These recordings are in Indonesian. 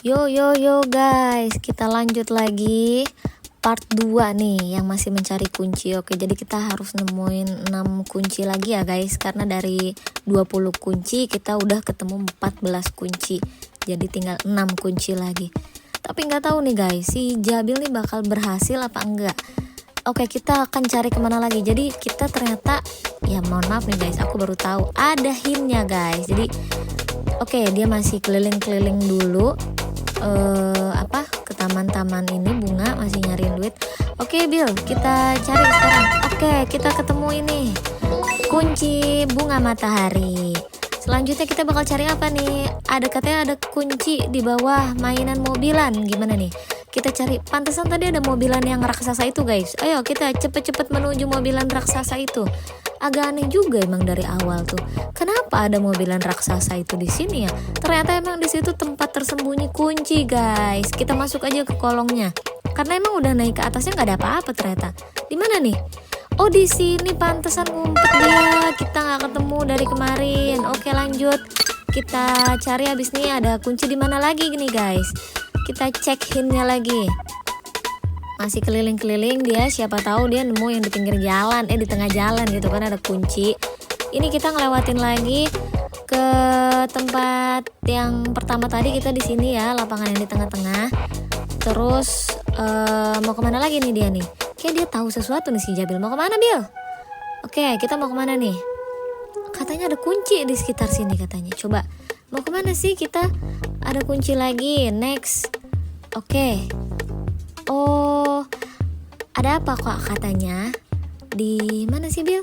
Yo guys, kita lanjut lagi part 2 nih yang masih mencari kunci. Oke, jadi kita harus nemuin 6 kunci lagi ya guys, karena dari 20 kunci kita udah ketemu 14 kunci. Jadi tinggal 6 kunci lagi. Tapi nggak tahu nih guys, si Jabil nih bakal berhasil apa enggak. Oke, kita akan cari kemana lagi. Jadi kita ternyata, ya mohon maaf nih guys, aku baru tahu ada hintnya guys. Jadi oke, dia masih keliling-keliling dulu ke taman-taman ini bunga, masih nyariin duit. Oke Bill, kita cari sekarang. Oke, kita ketemu ini kunci bunga matahari. Selanjutnya kita bakal cari apa nih? Katanya ada kunci di bawah mainan mobilan. Gimana nih? Kita cari. Pantesan tadi ada mobilan yang raksasa itu guys. Ayo kita cepet-cepet menuju mobilan raksasa itu. Agak aneh juga emang dari awal tuh. Kenapa ada mobilan raksasa itu di sini ya? Ternyata emang di situ tempat tersembunyi kunci guys. Kita masuk aja ke kolongnya. Karena emang udah naik ke atasnya nggak ada apa-apa ternyata. Di mana nih? Oh di sini, pantesan ngumpet dia. Kita nggak ketemu dari kemarin. Oke lanjut. Kita cari habis nih ada kunci di mana lagi nih guys. Kita cek hintnya lagi. Masih keliling-keliling dia, siapa tahu dia nemu yang di pinggir jalan, di tengah jalan gitu kan ada kunci. Ini kita ngelewatin lagi ke tempat yang pertama tadi, kita di sini ya, lapangan yang di tengah-tengah. Terus mau kemana lagi nih dia nih? Kayak dia tahu sesuatu nih si Jabil. Mau kemana Bil? Oke, kita mau kemana nih? Katanya ada kunci di sekitar sini katanya. Coba, mau kemana sih kita? Ada kunci lagi, next. Oke. Oh, ada apa kok katanya? Di mana sih Bil?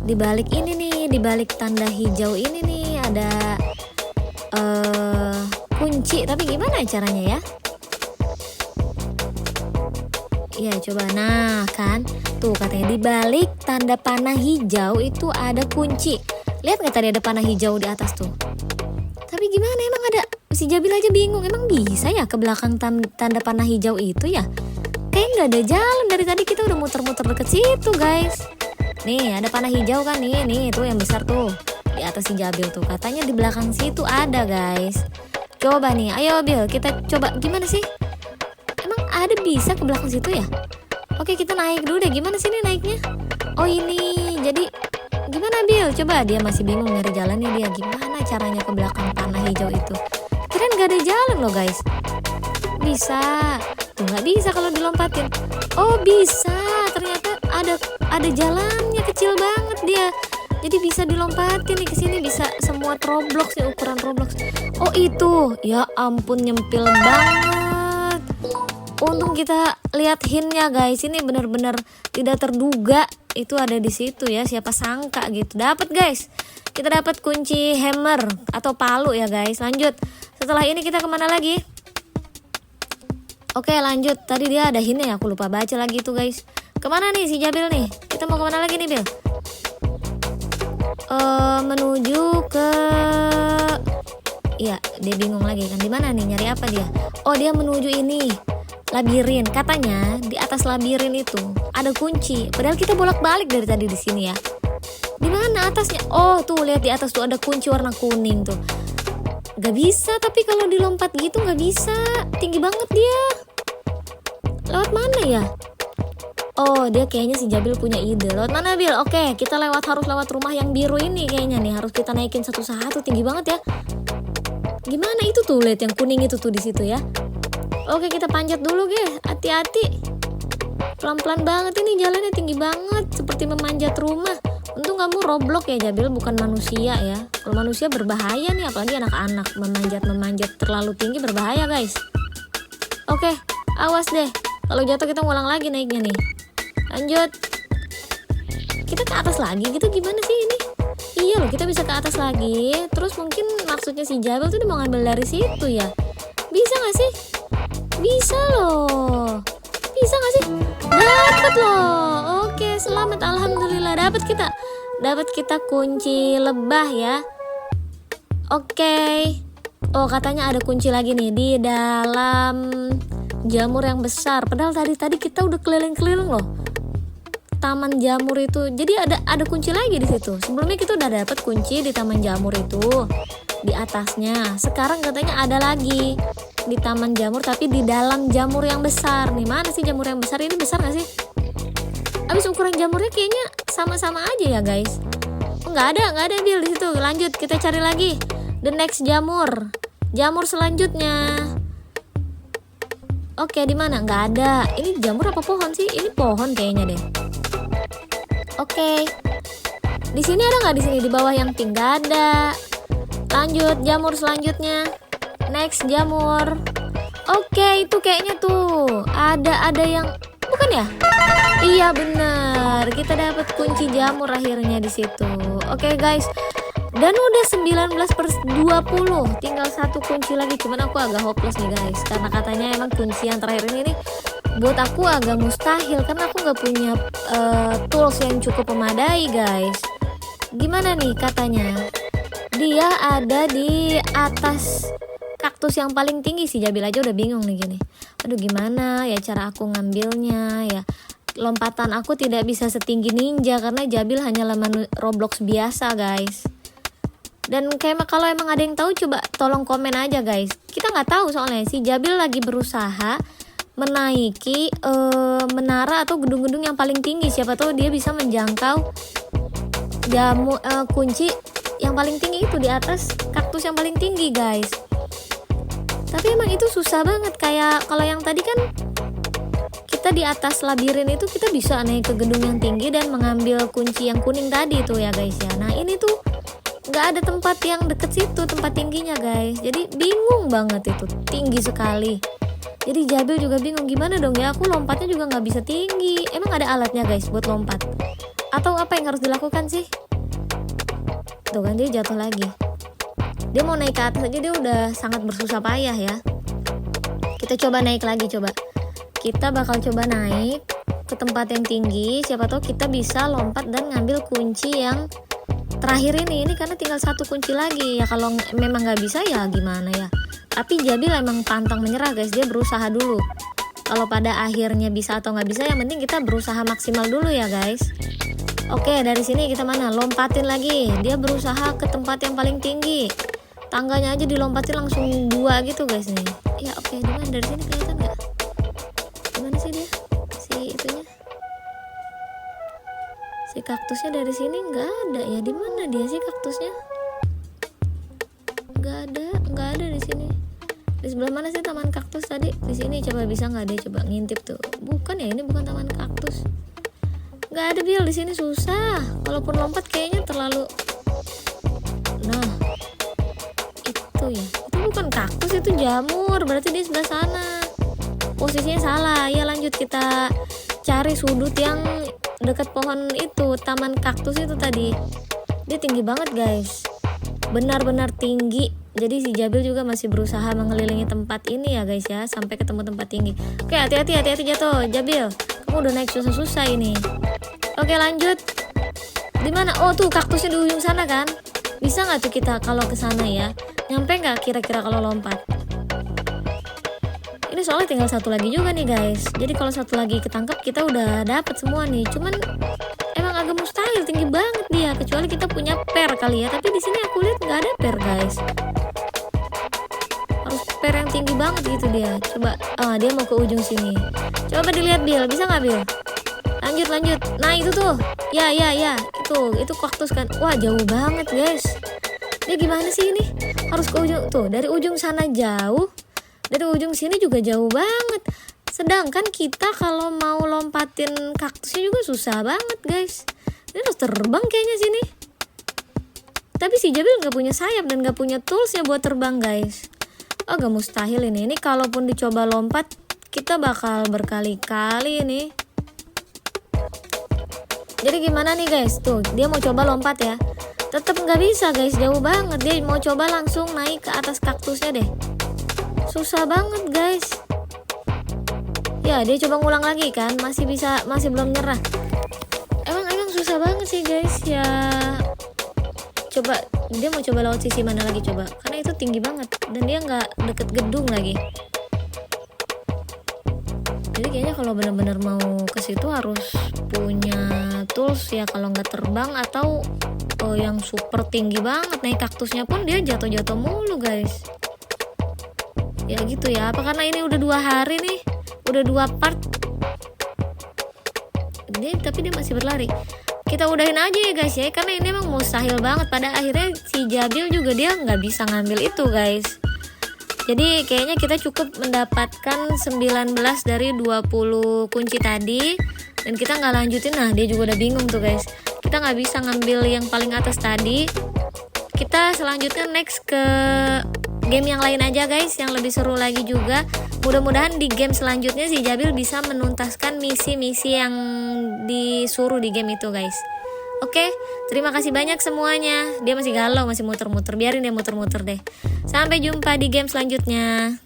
Di balik ini nih, di balik tanda hijau ini nih ada kunci. Tapi gimana caranya ya? Iya coba, nah kan, tuh katanya di balik tanda panah hijau itu ada kunci. Lihat nggak tadi ada panah hijau di atas tuh? Tapi gimana emang ada? Si Jabil aja bingung, emang bisa ya ke belakang tanda panah hijau itu ya? Kayak nggak ada jalan, dari tadi kita udah muter-muter deket situ guys. Nih ada panah hijau kan, nih tuh yang besar tuh di atas si Jabil tuh. Katanya di belakang situ ada guys. Coba nih, ayo Bil, kita coba. Gimana sih? Emang ada bisa ke belakang situ ya? Oke kita naik dulu deh, gimana sih nih naiknya? Oh ini, jadi gimana Bil? Coba, dia masih bingung nyari jalannya dia. Gimana caranya ke belakang panah hijau itu? Kirain gak ada jalan loh guys. Bisa. Tuh nggak bisa kalau dilompatin. Oh bisa, ternyata ada jalannya kecil banget dia. Jadi bisa dilompatin nih ke sini, bisa semua Roblox ya, ukuran Roblox. Oh itu, ya ampun nyempil banget. Untung kita lihat hintnya guys. Ini benar-benar tidak terduga itu ada di situ ya. Siapa sangka gitu. Dapat guys. Kita dapat kunci hammer atau palu ya guys. Lanjut. Setelah ini kita kemana lagi? Oke lanjut, tadi dia ada hintnya ya, aku lupa baca lagi tuh guys. Kemana nih si Jabil nih? Kita mau kemana lagi nih Bil? Menuju ke, iya dia bingung lagi kan, di mana nih, nyari apa dia? Oh dia menuju ini labirin. Katanya di atas labirin itu ada kunci. Padahal kita bolak-balik dari tadi di sini ya. Di mana atasnya? Oh tuh lihat di atas tuh ada kunci warna kuning tuh. Gak bisa, tapi kalau dilompat gitu gak bisa, tinggi banget dia. Lewat mana ya? Oh dia kayaknya si Jabil punya ide. Lewat mana Bil? Oke kita harus lewat rumah yang biru ini kayaknya nih. Harus kita naikin satu-satu, tinggi banget ya. Gimana itu tuh, lihat yang kuning itu tuh di situ ya. Oke kita panjat dulu guys, hati-hati. Pelan-pelan banget ini jalannya, tinggi banget, seperti memanjat rumah. Untung kamu Roblox ya Jabil, bukan manusia ya. Kalau manusia berbahaya nih, apalagi anak-anak. Memanjat terlalu tinggi berbahaya guys. Oke, awas deh. Kalau jatuh kita ngulang lagi naiknya nih. Lanjut. Kita ke atas lagi gitu, gimana sih ini? Iya loh, kita bisa ke atas lagi. Terus mungkin maksudnya si Jabil tuh dia mau ngambil dari situ ya. Bisa gak sih? Bisa loh. Bisa gak sih? Dapat loh. Oke, selamat, alhamdulillah dapat kita kunci lebah ya. Oke. Oh katanya ada kunci lagi nih di dalam jamur yang besar. Padahal tadi kita udah keliling-keliling loh. taman jamur itu. Jadi ada kunci lagi di situ. Sebelumnya kita udah dapet kunci di taman jamur itu di atasnya. Sekarang katanya ada lagi di taman jamur tapi di dalam jamur yang besar. Nih mana sih jamur yang besar? Ini besar gak sih? Abis ukuran jamurnya kayaknya sama-sama aja ya guys. Oh, nggak ada Bill di situ. Lanjut kita cari lagi. The next jamur selanjutnya. Oke, di mana? Nggak ada. Ini jamur apa pohon sih? Ini pohon kayaknya deh. Oke. Di sini ada nggak? Di sini di bawah yang pink nggak ada. Lanjut jamur selanjutnya. Next jamur. Oke, itu kayaknya tuh ada yang bukan ya? Iya benar. Kita dapat kunci jamur akhirnya di situ. Oke guys. Dan udah 19/20, tinggal satu kunci lagi. Cuman aku agak hopeless nih guys, karena katanya emang kunci yang terakhir ini nih buat aku agak mustahil, karena aku nggak punya tools yang cukup memadai guys. Gimana nih katanya? Dia ada di atas kaktus yang paling tinggi. Si Jabil aja udah bingung nih gini. Aduh gimana ya cara aku ngambilnya ya. Lompatan aku tidak bisa setinggi ninja karena Jabil hanyalah Roblox biasa guys. Dan kayak kalau emang ada yang tahu coba tolong komen aja guys. Kita nggak tahu soalnya si Jabil lagi berusaha menaiki menara atau gedung-gedung yang paling tinggi. Siapa tahu dia bisa menjangkau kunci yang paling tinggi itu di atas kaktus yang paling tinggi guys. Tapi emang itu susah banget. Kayak kalau yang tadi kan kita di atas labirin itu kita bisa naik ke gedung yang tinggi dan mengambil kunci yang kuning tadi tuh ya guys ya. Nah ini tuh nggak ada tempat yang deket situ tempat tingginya guys. Jadi bingung banget, itu tinggi sekali. Jadi Jabil juga bingung gimana dong ya, aku lompatnya juga nggak bisa tinggi. Emang ada alatnya guys buat lompat? Atau apa yang harus dilakukan sih? Tuh kan dia jatuh lagi. Dia mau naik ke atas aja dia udah sangat bersusah payah ya. Kita coba naik lagi coba. Kita bakal coba naik ke tempat yang tinggi. Siapa tahu kita bisa lompat dan ngambil kunci yang terakhir ini karena tinggal satu kunci lagi ya. Kalau memang nggak bisa ya gimana ya. Tapi Jabil emang pantang menyerah guys, dia berusaha dulu. Kalau pada akhirnya bisa atau nggak bisa, yang penting kita berusaha maksimal dulu ya guys. Oke, dari sini kita mana? Lompatin lagi. Dia berusaha ke tempat yang paling tinggi. Tangganya aja dilompatin langsung 2 gitu guys nih. Ya oke, dimana dari sini kelihatan nggak? Gimana sih dia? Si itunya? Si kaktusnya dari sini nggak ada ya. Di mana dia sih kaktusnya? Nggak ada di sini. Di sebelah mana sih taman kaktus tadi? Di sini coba bisa nggak dia coba ngintip tuh? Bukan ya, ini bukan taman kaktus. Nggak ada Bill di sini, susah. Kalaupun lompat kayaknya terlalu. Nah, itu ya. Itu bukan kaktus, itu jamur. Berarti di sebelah sana. Posisinya salah. Ya lanjut kita cari sudut yang dekat pohon itu, taman kaktus itu tadi. Dia tinggi banget guys. Benar-benar tinggi. Jadi si Jabil juga masih berusaha mengelilingi tempat ini ya guys ya, sampai ketemu tempat tinggi. Oke, hati-hati jatuh Jabil. Kamu udah naik susah-susah ini. Oke, lanjut. Di mana? Oh, tuh kaktusnya di ujung sana kan? Bisa nggak tuh kita kalau ke sana ya? Nyampe nggak kira-kira kalau lompat? Ini soalnya tinggal satu lagi juga nih guys. Jadi kalau satu lagi ketangkep kita udah dapet semua nih. Cuman emang agak mustahil, tinggi banget dia. Kecuali kita punya per kali ya. Tapi di sini aku lihat nggak ada per guys. Harus per yang tinggi banget gitu dia. Coba, dia mau ke ujung sini. Coba dilihat Bill, bisa nggak Bill? Lanjut. Nah itu tuh, ya. Itu kaktus kan. Wah jauh banget guys. Dia gimana sih ini? Harus ke ujung tuh. Dari ujung sana jauh. Dari ujung sini juga jauh banget. Sedangkan kita kalau mau lompatin kaktusnya juga susah banget guys. Ini harus terbang kayaknya sini. Tapi si Jabil nggak punya sayap dan nggak punya toolsnya buat terbang guys. Agak mustahil ini. Ini kalaupun dicoba lompat kita bakal berkali-kali ini. Jadi gimana nih guys? Tuh dia mau coba lompat ya. Tetap nggak bisa guys, jauh banget. Dia mau coba langsung naik ke atas kaktusnya deh. Susah banget guys. Ya dia coba ngulang lagi kan, masih belum nyerah. Emang susah banget sih guys ya. Coba dia mau coba lewat sisi mana lagi coba, karena itu tinggi banget dan dia nggak deket gedung lagi. Jadi kayaknya kalau benar-benar mau ke situ harus punya tools ya, kalau nggak terbang atau yang super tinggi banget. Naik kaktusnya pun dia jatuh-jatuh mulu guys. Ya gitu ya, apa karena ini udah 2 hari nih, udah 2 part dia, tapi dia masih berlari. Kita udahin aja ya guys ya, karena ini emang mustahil banget. Pada akhirnya si Jabil juga dia nggak bisa ngambil itu guys. Jadi kayaknya kita cukup mendapatkan 19 dari 20 kunci tadi, dan kita nggak lanjutin. Nah dia juga udah bingung tuh guys, kita nggak bisa ngambil yang paling atas tadi. Kita selanjutnya next ke game yang lain aja guys, yang lebih seru lagi juga. Mudah-mudahan di game selanjutnya si Jabil bisa menuntaskan misi-misi yang disuruh di game itu guys. Oke, terima kasih banyak semuanya. Dia masih galau, masih muter-muter. Biarin dia muter-muter deh. Sampai jumpa di game selanjutnya.